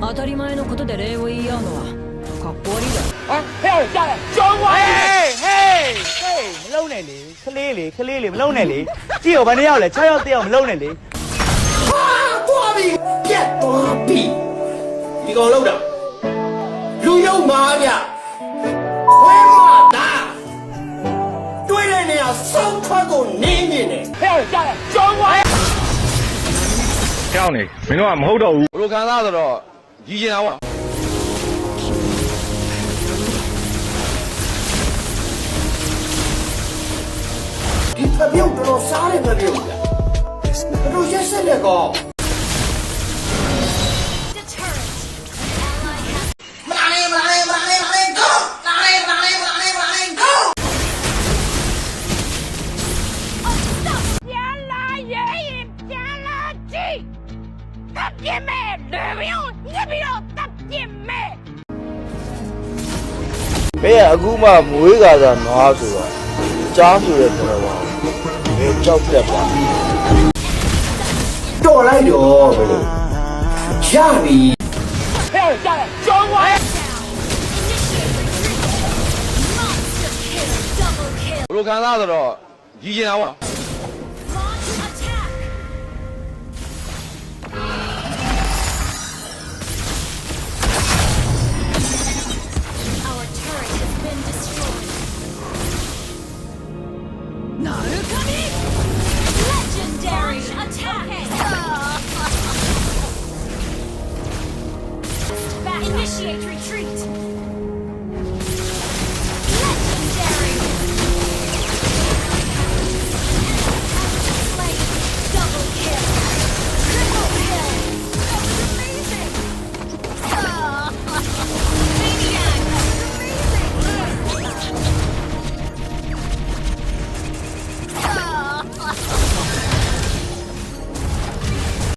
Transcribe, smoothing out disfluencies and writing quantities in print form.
当たり前のことで礼を言い合うのはかっこ悪いだろ。啊，还要下来，装我！嘿，唔撈你嚟，ခလေးလေး唔撈你嚟，只有揾你要嚟，7要掉唔撈你嚟。多比变多比，你给我搂着，路有马的，会马大，对人家手穿过你的，还要下来，裝我！ကြောက်နေမင်းတို့ကမဟုတ်တော့ဘူး ဘလို့ခံစားဆိုတော့ကြီးကျင်တာပေါ့ 你特别不知道啥的特别的，不知道也是那个。မင်းကအခုမှမွေးကားစားနွားဆိုတော့ကြားဆိုတဲ့တော်ပါမင်းကြောက်တတ်ပါတော်လိုက်တော့ဘယ်လိုရပြီ 还要下来，装我！ ဘလို့ခံစားဆိုတော့ကြီးကျင်တာပေါ့ Legendary attack! Initiate retreat!